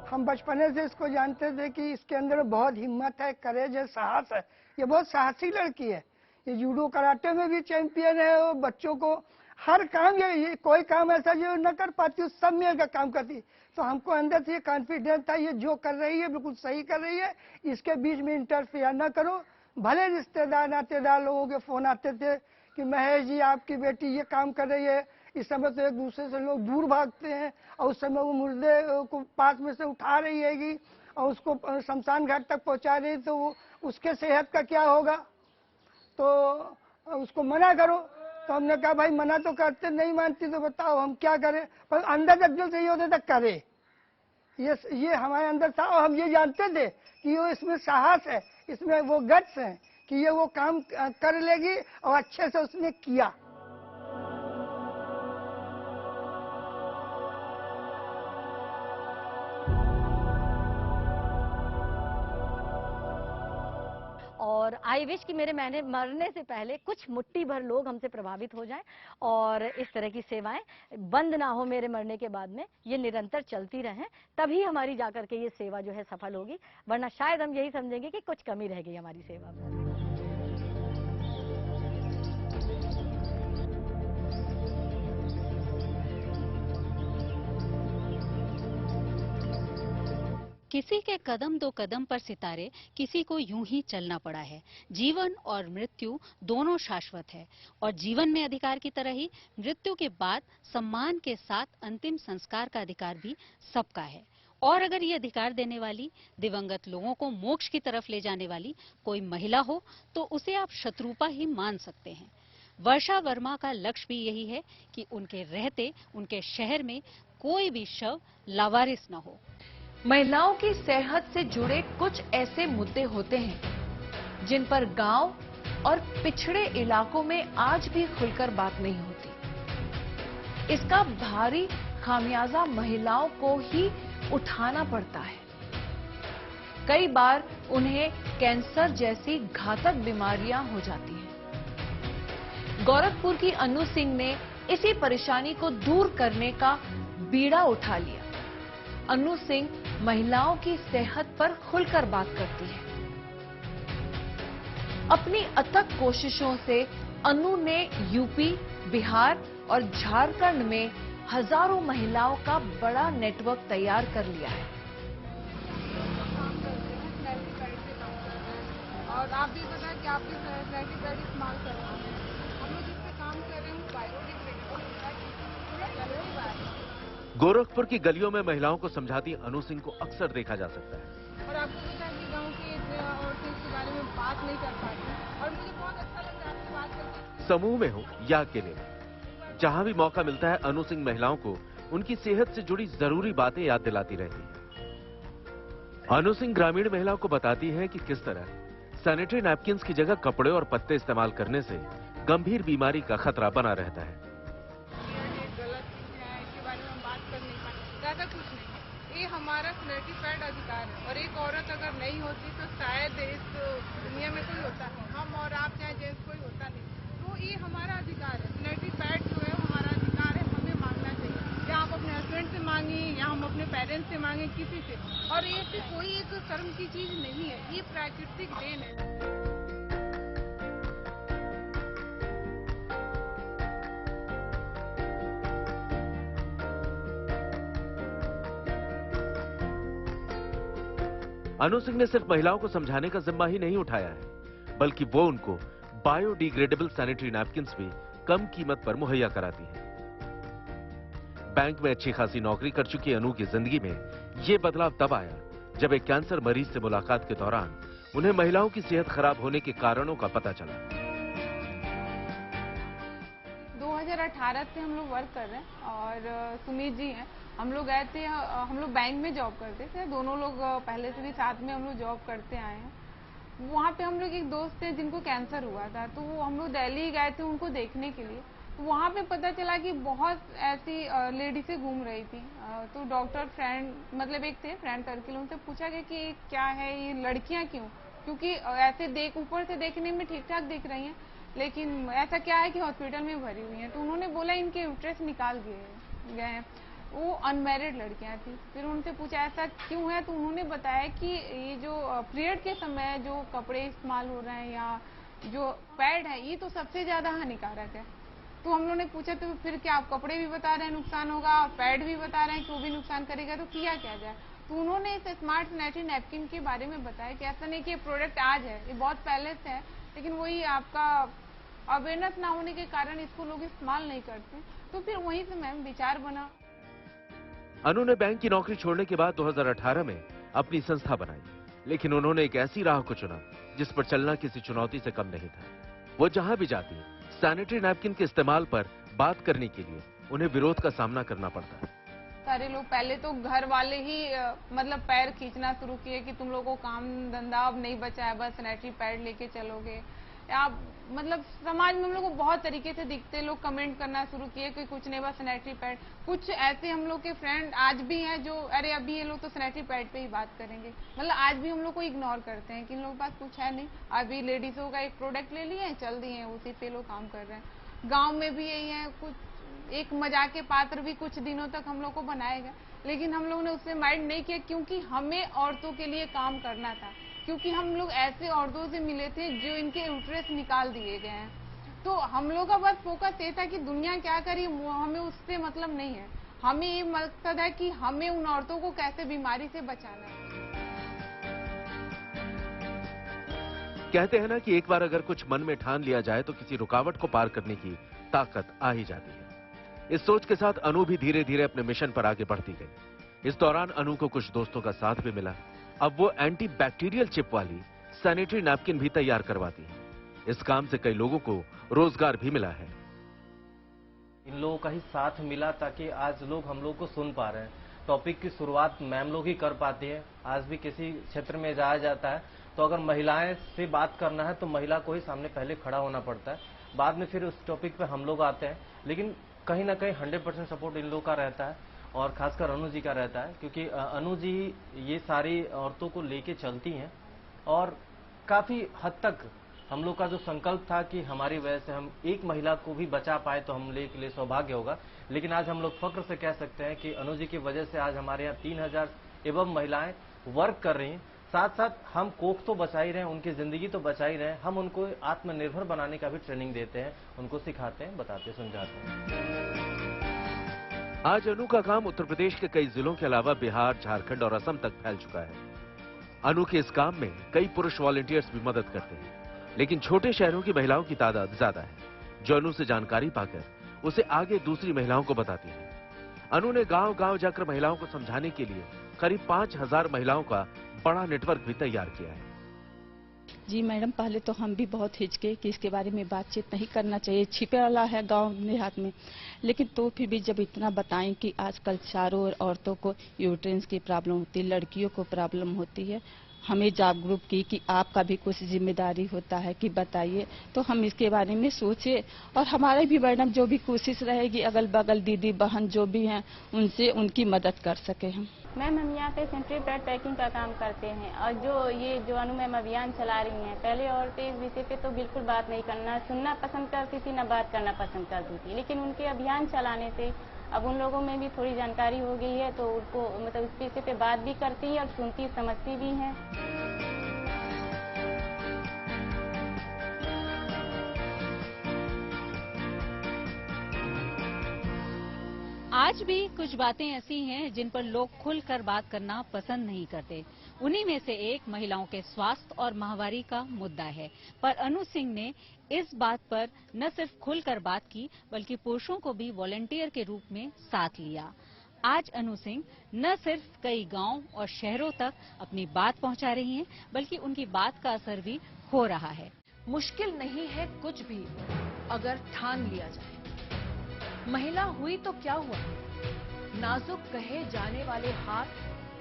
हम बचपने से इसको जानते थे कि इसके अंदर बहुत हिम्मत है, करेज है, साहस है। ये बहुत साहसी लड़की है। ये जूडो कराटे में भी चैंपियन है और बच्चों को हर काम ये कोई काम ऐसा जो न कर पाती उस सब में का काम करती। तो हमको अंदर से ये कॉन्फिडेंस था ये जो कर रही है बिल्कुल सही कर रही है, इसके बीच में इंटरफेयर न करो। भले रिश्तेदार नातेदार लोगों के फोन आते थे कि महेश जी आपकी बेटी ये काम कर रही है, इस समय तो एक दूसरे से लोग दूर भागते हैं और उस समय वो मुर्दे को पास में से उठा रही हैगी और उसको शमशान घाट तक पहुंचा रही, तो वो उसके सेहत का क्या होगा, तो उसको मना करो। तो हमने कहा भाई मना तो करते, नहीं मानती तो बताओ हम क्या करें, पर अंदर जब जो सही होते तक करे। ये हमारे अंदर था और हम ये जानते थे कि वो इसमें साहस है, इसमें वो गट्स है कि ये वो काम कर लेगी और अच्छे से उसने किया। और आई विश कि मेरे मरने से पहले कुछ मुट्ठी भर लोग हमसे प्रभावित हो जाएं और इस तरह की सेवाएं बंद ना हो मेरे मरने के बाद में, ये निरंतर चलती रहें, तभी हमारी जाकर के ये सेवा जो है सफल होगी, वरना शायद हम यही समझेंगे कि कुछ कमी रह गई हमारी सेवा में। किसी के कदम दो कदम पर सितारे, किसी को यूं ही चलना पड़ा है। जीवन और मृत्यु दोनों शाश्वत है और जीवन में अधिकार की तरह ही मृत्यु के बाद सम्मान के साथ अंतिम संस्कार का अधिकार भी सबका है। और अगर ये अधिकार देने वाली, दिवंगत लोगों को मोक्ष की तरफ ले जाने वाली कोई महिला हो तो उसे आप शत्रुपा ही मान सकते हैं। वर्षा वर्मा का लक्ष्य भी यही है कि उनके रहते उनके शहर में कोई भी शव लावारिस न हो। महिलाओं की सेहत से जुड़े कुछ ऐसे मुद्दे होते हैं जिन पर गांव और पिछड़े इलाकों में आज भी खुलकर बात नहीं होती। इसका भारी खामियाजा महिलाओं को ही उठाना पड़ता है। कई बार उन्हें कैंसर जैसी घातक बीमारियां हो जाती हैं। गोरखपुर की अनु सिंह ने इसी परेशानी को दूर करने का बीड़ा उठा लिया। अनु सिंह महिलाओं की सेहत पर खुलकर बात करती है। अपनी अथक कोशिशों से अनु ने यूपी, बिहार और झारखंड में हजारों महिलाओं का बड़ा नेटवर्क तैयार कर लिया है। और आप भी बताएं कि आप भी स्नैकी पैड इस्तेमाल कर रहे हैं। हम लोग जिस पे काम कर रहे हैं बायोडिग्रेडेबल होता है। गोरखपुर की गलियों में महिलाओं को समझाती अनु सिंह को अक्सर देखा जा सकता है। और आपको पता है कि गांव की औरतें इसके बारे में बात नहीं कर पाती और मुझे बहुत अच्छा लगता है आपसे बात करके। समूह में हो या अकेले में, जहां भी मौका मिलता है अनु सिंह महिलाओं को उनकी सेहत से जुड़ी जरूरी बातें याद दिलाती रहती है। अनु सिंह ग्रामीण महिलाओं को बताती है कि किस तरह सैनिटरी नैपकिन्स की जगह कपड़े और पत्ते इस्तेमाल करने से गंभीर बीमारी का खतरा बना रहता है। ज्यादा कुछ नहीं, ये हमारा स्नैकी पैड अधिकार है और एक औरत अगर नहीं होती तो शायद इस दुनिया में कोई होता है, हम और आप चाहे जेंट्स कोई होता नहीं। तो ये हमारा अधिकार है, स्नैकी पैड जो है हमारा अधिकार है, हमें मांगना चाहिए। या आप अपने हस्बैंड से मांगे या हम अपने पेरेंट्स से मांगे, किसी से। और ये कोई एक शर्म की चीज नहीं है, ये प्राकृतिक देन है। अनु सिंह ने सिर्फ महिलाओं को समझाने का जिम्मा ही नहीं उठाया है, बल्कि वो उनको बायोडिग्रेडेबल सैनिटरी नैपकिन्स भी कम कीमत पर मुहैया कराती है। बैंक में अच्छी खासी नौकरी कर चुकी अनु की जिंदगी में ये बदलाव तब आया जब एक कैंसर मरीज से मुलाकात के दौरान उन्हें महिलाओं की सेहत खराब होने के कारणों का पता चला। 2018 से हम लोग वर्क कर रहे हैं और सुमित जी हैं, हम लोग गए थे, हम लोग बैंक में जॉब करते थे, दोनों लोग पहले से भी साथ में हम लोग जॉब करते आए हैं। वहाँ पे हम लोग एक दोस्त थे जिनको कैंसर हुआ था, तो वो हम लोग दिल्ली गए थे उनको देखने के लिए। तो वहाँ पे पता चला कि बहुत ऐसी लेडीज़ें घूम रही थी। तो डॉक्टर फ्रेंड मतलब एक थे फ्रेंड सर्किल, उनसे पूछा गया कि क्या है ये लड़कियाँ क्यों, क्योंकि ऐसे ऊपर से देखने में ठीक ठाक दिख रही हैं, लेकिन ऐसा क्या है कि हॉस्पिटल में भरी हुई हैं। तो उन्होंने बोला इनके यूट्रस निकाल गए हैं। वो अनमैरिड लड़कियां थी। फिर उनसे पूछा ऐसा क्यों है, तो उन्होंने बताया कि ये जो पीरियड के समय जो कपड़े इस्तेमाल हो रहे हैं या जो पैड है ये तो सबसे ज्यादा हानिकारक है। तो हम लोगों ने पूछा तो फिर क्या आप कपड़े भी बता रहे हैं नुकसान होगा, पैड भी बता रहे हैं कि वो भी नुकसान करेगा, तो किया क्या जाए। तो उन्होंने इस स्मार्ट सैनिटरी नैपकिन के बारे में बताया कि ऐसा नहीं कि ये प्रोडक्ट आज है, ये बहुत पहले से है, लेकिन वही आपका अवेयरनेस ना होने के कारण इसको लोग इस्तेमाल नहीं करते। तो फिर वहीं से मैम विचार बना। अनु ने बैंक की नौकरी छोड़ने के बाद 2018 में अपनी संस्था बनाई, लेकिन उन्होंने एक ऐसी राह को चुना जिस पर चलना किसी चुनौती से कम नहीं था। वो जहां भी जाती सैनिटरी नैपकिन के इस्तेमाल पर बात करने के लिए उन्हें विरोध का सामना करना पड़ता है। सारे लोग पहले तो घर वाले ही मतलब पैर खींचना शुरू किए कि तुम लोगों को काम धंधा अब नहीं बचा है, बस सैनिटरी पैड लेके चलोगे। या मतलब समाज में हम लोग को बहुत तरीके से दिखते, लोग कमेंट करना शुरू किए कि कुछ नहीं बस सैनिटरी पैड। कुछ ऐसे हम लोग के फ्रेंड आज भी हैं जो अरे अभी ये लोग तो सैनिटरी पैड पे ही बात करेंगे, मतलब आज भी हम लोग को इग्नोर करते हैं कि इन लोगों के पास कुछ है नहीं, अभी लेडीजों का एक प्रोडक्ट ले लिए हैं, चल दिए हैं, उसी पे लोग काम कर रहे हैं। गाँव में भी यही है, कुछ एक मजाक के पात्र भी कुछ दिनों तक हम लोग को बनाएगा, लेकिन हम लोगों ने उससे माइंड नहीं किया क्योंकि हमें औरतों के लिए काम करना था, क्योंकि हम लोग ऐसे औरतों से मिले थे जो इनके यूट्रस निकाल दिए गए हैं। तो हम लोग का बस फोकस ये था कि दुनिया क्या करी हमें उससे मतलब नहीं है, हमें ये मकसद है कि हमें उन औरतों को कैसे बीमारी से बचाना है। कहते हैं ना कि एक बार अगर कुछ मन में ठान लिया जाए तो किसी रुकावट को पार करने की ताकत आ ही जाती है। इस सोच के साथ अनु भी धीरे धीरे अपने मिशन पर आगे बढ़ती गई। इस दौरान अनु को कुछ दोस्तों का साथ भी मिला। अब वो एंटी बैक्टीरियल चिप वाली सैनिटरी नैपकिन भी तैयार करवाती है। इस काम से कई लोगों को रोजगार भी मिला है। इन लोगों का ही साथ मिला ताकि आज लोग हम लोग को सुन पा रहे हैं। टॉपिक की शुरुआत मैम लोग ही कर पाती है। आज भी किसी क्षेत्र में जाया जाता है तो अगर महिलाएं से बात करना है तो महिला को ही सामने पहले खड़ा होना पड़ता है, बाद में फिर उस टॉपिक पे हम लोग आते हैं। लेकिन कहीं ना कहीं 100% सपोर्ट इन लोग का रहता है और खासकर अनु जी का रहता है, क्योंकि अनु जी ये सारी औरतों को लेके चलती हैं और काफी हद तक हम लोग का जो संकल्प था कि हमारी वजह से हम एक महिला को भी बचा पाए तो हम लोग के लिए सौभाग्य होगा। लेकिन आज हम लोग फक्र से कह सकते हैं कि अनु जी की वजह से आज हमारे यहाँ 3000 एवं महिलाएं वर्क कर रही हैं। साथ साथ हम कोख तो बचा ही रहे हैं, उनकी जिंदगी तो बचा ही रहे हैं, हम उनको आत्मनिर्भर बनाने का भी ट्रेनिंग देते हैं, उनको सिखाते हैं, बताते समझाते हैं। आज अनु का काम उत्तर प्रदेश के कई जिलों के अलावा बिहार, झारखंड और असम तक फैल चुका है। अनु के इस काम में कई पुरुष वॉलंटियर्स भी मदद करते हैं, लेकिन छोटे शहरों की महिलाओं की तादाद ज्यादा है जो अनु से जानकारी पाकर उसे आगे दूसरी महिलाओं को बताती है। अनु ने गांव-गांव जाकर महिलाओं को समझाने के लिए करीब 5000 महिलाओं का बड़ा नेटवर्क भी तैयार किया है। जी मैडम, पहले तो हम भी बहुत हिचके कि इसके बारे में बातचीत नहीं करना चाहिए, छिपे वाला है गांव देहात में, लेकिन तो फिर भी जब इतना बताएं कि आजकल चारों ओर औरतों को यूट्रेंस की प्रॉब्लम होती है, लड़कियों को प्रॉब्लम होती है, हमें जागरूक की कि आपका भी कुछ जिम्मेदारी होता है कि बताइए, तो हम इसके बारे में सोचे और हमारे भी मैडम जो भी कोशिश रहेगी अगल बगल दीदी बहन जो भी हैं उनसे उनकी मदद कर सके हम। मैम हम यहाँ पे सैनिटरी पैड पैकिंग का काम करते हैं और जो अनु मैम अभियान चला रही हैं, पहले औरतें इस विषय पे तो बिल्कुल बात नहीं करना, सुनना पसंद करती थी, न बात करना पसंद करती थी, लेकिन उनके अभियान चलाने से अब उन लोगों में भी थोड़ी जानकारी हो गई है तो उनको मतलब इस विषय पे बात भी करती है और सुनती समझती भी हैं। आज भी कुछ बातें ऐसी हैं जिन पर लोग खुलकर बात करना पसंद नहीं करते। उन्हीं में से एक महिलाओं के स्वास्थ्य और माहवारी का मुद्दा है, पर अनु सिंह ने इस बात पर न सिर्फ खुलकर बात की बल्कि पुरुषों को भी वॉलंटियर के रूप में साथ लिया। आज अनु सिंह न सिर्फ कई गांव और शहरों तक अपनी बात पहुंचा रही हैं, बल्कि उनकी बात का असर भी हो रहा है। मुश्किल नहीं है कुछ भी अगर ठान लिया जाए। महिला हुई तो क्या हुआ, नाजुक कहे जाने वाले हाथ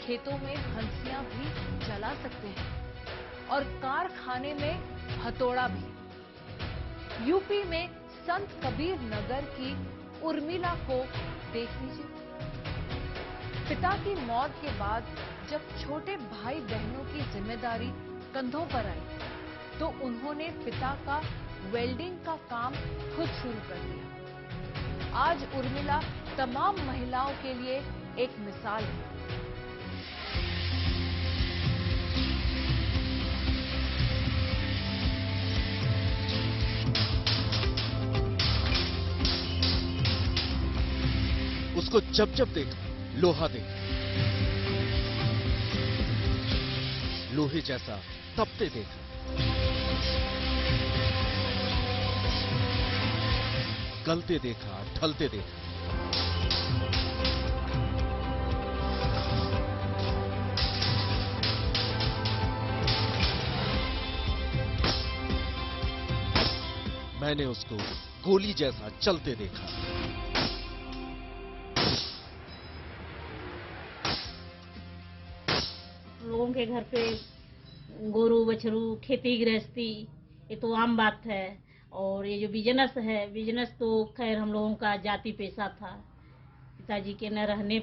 खेतों में हंसियां भी चला सकते हैं और कारखाने में हथौड़ा भी। यूपी में संत कबीर नगर की उर्मिला को देख लीजिए। पिता की मौत के बाद जब छोटे भाई बहनों की जिम्मेदारी कंधों पर आई तो उन्होंने पिता का वेल्डिंग का काम खुद शुरू कर दिया। आज उर्मिला तमाम महिलाओं के लिए एक मिसाल है। उसको जब जब देखा लोहा देखा, लोहे जैसा तपते देखा, गलते देखा, ढलते देखा। मैंने उसको गोली जैसा चलते देखा। लोगों के घर पे गोरू बछरू खेती गृहस्थी ये तो आम बात है। और ये जो बिजनेस है, बिजनेस तो खैर हम लोगों का जाति पेशा था। पिताजी के न रहने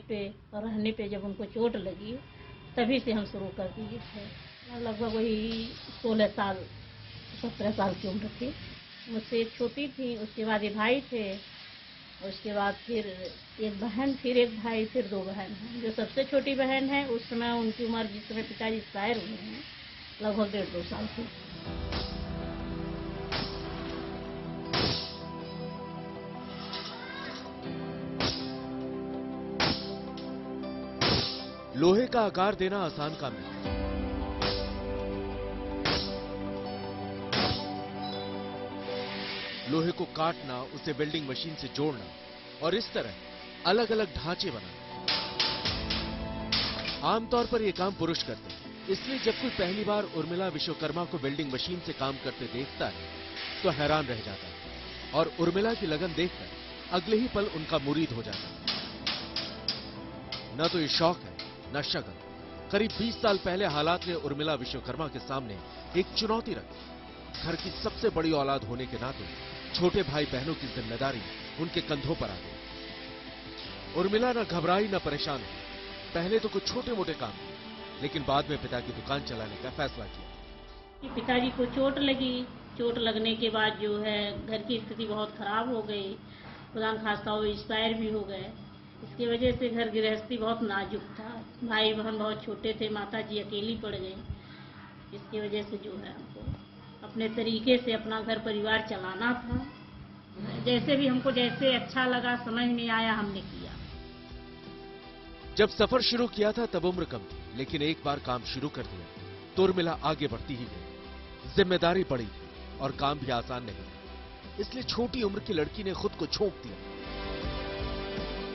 पे जब उनको चोट लगी तभी से हम शुरू कर दिए थे। लगभग वही 16 साल 17 साल की उम्र थी। मुझसे एक छोटी थी, उसके बाद ये भाई थे, उसके बाद फिर एक बहन, फिर एक भाई, फिर 2 बहन हैं। जो सबसे छोटी बहन है उस समय उनकी उम्र जिस समय पिताजी एक्सपायर हुए हैं लगभग 1.5-2 साल थी। लोहे का आकार देना आसान काम नहीं। लोहे को काटना, उसे वेल्डिंग मशीन से जोड़ना और इस तरह अलग अलग ढांचे बनाना, आमतौर पर यह काम पुरुष करते हैं। इसलिए जब कोई पहली बार उर्मिला विश्वकर्मा को वेल्डिंग मशीन से काम करते देखता है तो हैरान रह जाता है और उर्मिला की लगन देखकर अगले ही पल उनका मुरीद हो जाता है। न तो ये शौक है न शगन। करीब 20 साल पहले हालात ने उर्मिला विश्वकर्मा के सामने एक चुनौती रखी। घर की सबसे बड़ी औलाद होने के नाते छोटे भाई बहनों की जिम्मेदारी उनके कंधों पर आ गई। उर्मिला न घबराई न परेशान हुई। पहले तो कुछ छोटे मोटे काम किए, लेकिन बाद में पिता की दुकान चलाने का फैसला किया। पिताजी को चोट लगी। चोट लगने के बाद जो है घर की स्थिति बहुत खराब हो गई। खुदा न खास्ता वो एक्सपायर भी हो गए। इसकी वजह से घर गृहस्थी बहुत नाजुक था। भाई बहन बहुत छोटे थे, माता जी अकेली पड़ गई। इसकी वजह से जो है हमको अपने तरीके से अपना घर परिवार चलाना था। जैसे भी हमको जैसे अच्छा लगा, समझ में आया, हमने किया। जब सफर शुरू किया था तब उम्र कम थी, लेकिन एक बार काम शुरू कर दिया तो उर्मिला आगे बढ़ती ही गई। जिम्मेदारी बड़ी थी और काम भी आसान नहीं था, इसलिए छोटी उम्र की लड़की ने खुद को झोंक दिया।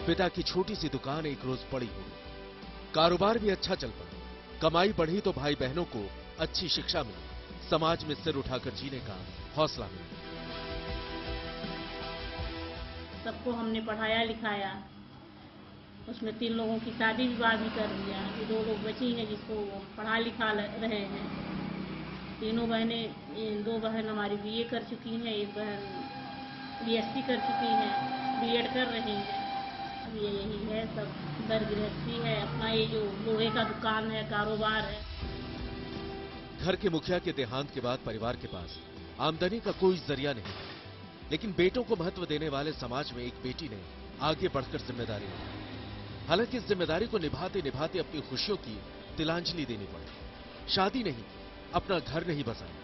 पिता की छोटी सी दुकान एक रोज बड़ी हो गई। कारोबार भी अच्छा चल पड़ा। कमाई बढ़ी तो भाई बहनों को अच्छी शिक्षा मिली, समाज में सिर उठाकर जीने का हौसला मिला। सबको हमने पढ़ाया लिखाया। उसमें 3 लोगों की शादी विवाह भी कर दिया। 2 लोग बची हैं जिसको पढ़ा लिखा रहे हैं। तीनों बहनें, 2 बहन हमारी बीए कर चुकी हैं, एक बहन बीएससी कर चुकी हैं, बीएड कर रही हैं। अब यही है, सब घर गृहस्थी है। अपना ये जो लोहे का दुकान है, कारोबार है। घर के मुखिया के देहांत के बाद परिवार के पास आमदनी का कोई जरिया नहीं, लेकिन बेटों को महत्व देने वाले समाज में एक बेटी ने आगे बढ़कर जिम्मेदारी ली। हालांकि इस जिम्मेदारी को निभाते निभाते अपनी खुशियों की तिलांजलि देनी पड़ी। शादी नहीं की, अपना घर नहीं बसाया,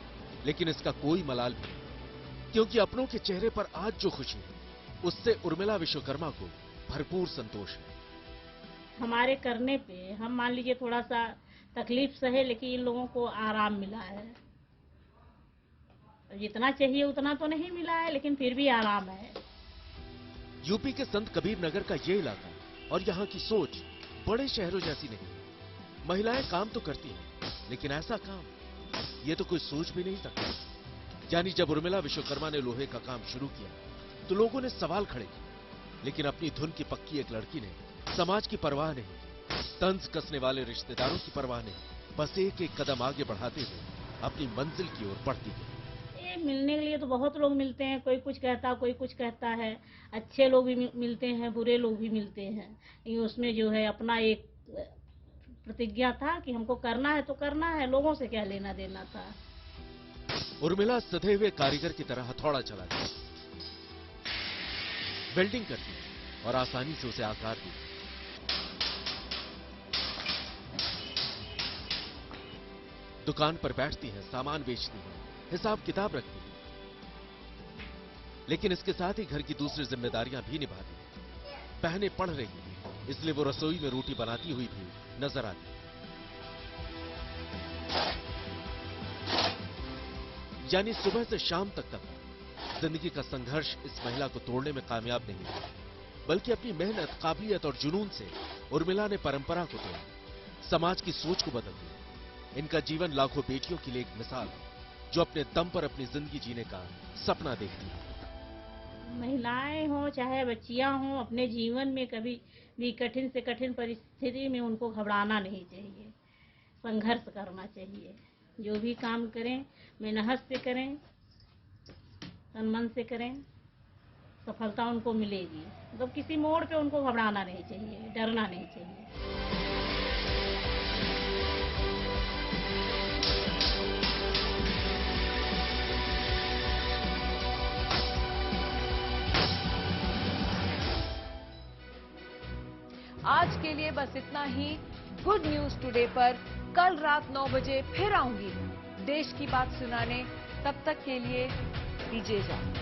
लेकिन इसका कोई मलाल भी नहीं, क्योंकि अपनों के चेहरे पर आज जो खुशी है उससे उर्मिला विश्वकर्मा को भरपूर संतोष है। हमारे करने पे हम मान लीजिए थोड़ा सा तकलीफ सहे, लेकिन इन लोगों को आराम मिला है। जितना चाहिए उतना तो नहीं मिला है, लेकिन फिर भी आराम है। यूपी के संत कबीर नगर का ये इलाका और यहाँ की सोच बड़े शहरों जैसी नहीं। महिलाएं काम तो करती हैं, लेकिन ऐसा काम ये तो कोई सोच भी नहीं सकता। यानी जब उर्मिला विश्वकर्मा ने लोहे का काम शुरू किया तो लोगों ने सवाल खड़े किए, लेकिन अपनी धुन की पक्की एक लड़की ने समाज की परवाह नहीं की, तंज कसने वाले रिश्तेदारों की परवाह नहीं, बस एक एक कदम आगे बढ़ाते हुए अपनी मंजिल की ओर बढ़ती गई। मिलने के लिए तो बहुत लोग मिलते हैं, कोई कुछ कहता, कोई कुछ कहता है। अच्छे लोग भी मिलते हैं, बुरे लोग भी मिलते हैं। ये उसमें जो है अपना एक प्रतिज्ञा था कि हमको करना है तो करना है, लोगों से क्या लेना देना था। उर्मिला सधे हुए कारीगर की तरह हथौड़ा चलाती, वेल्डिंग करती और आसानी से उसे आकार दी। दुकान पर बैठती है, सामान बेचती है, हिसाब किताब रखती है, लेकिन इसके साथ ही घर की दूसरी जिम्मेदारियां भी निभाती है। बहनें पढ़ रही हैं, इसलिए वो रसोई में रोटी बनाती हुई भी नजर आती है। यानी सुबह से शाम तक जिंदगी का संघर्ष इस महिला को तोड़ने में कामयाब नहीं हुआ, बल्कि अपनी मेहनत, काबिलियत और जुनून से उर्मिला ने परंपरा को तोड़ा, समाज की सोच को बदल दिया। इनका जीवन लाखों बेटियों के लिए एक मिसाल है, जो अपने दम पर अपनी जिंदगी जीने का सपना देखती है। महिलाएं हो चाहे बच्चियां हो, अपने जीवन में कभी भी कठिन से कठिन परिस्थिति में उनको घबराना नहीं चाहिए, संघर्ष करना चाहिए। जो भी काम करें मेहनत से करें, तन मन से करें, सफलता उनको मिलेगी। मतलब किसी मोड़ पे उनको घबराना नहीं चाहिए, डरना नहीं चाहिए। आज के लिए बस इतना ही। गुड न्यूज टुडे पर कल रात 9 बजे फिर आऊंगी देश की बात सुनाने। तब तक के लिए दीजिए इजाजत।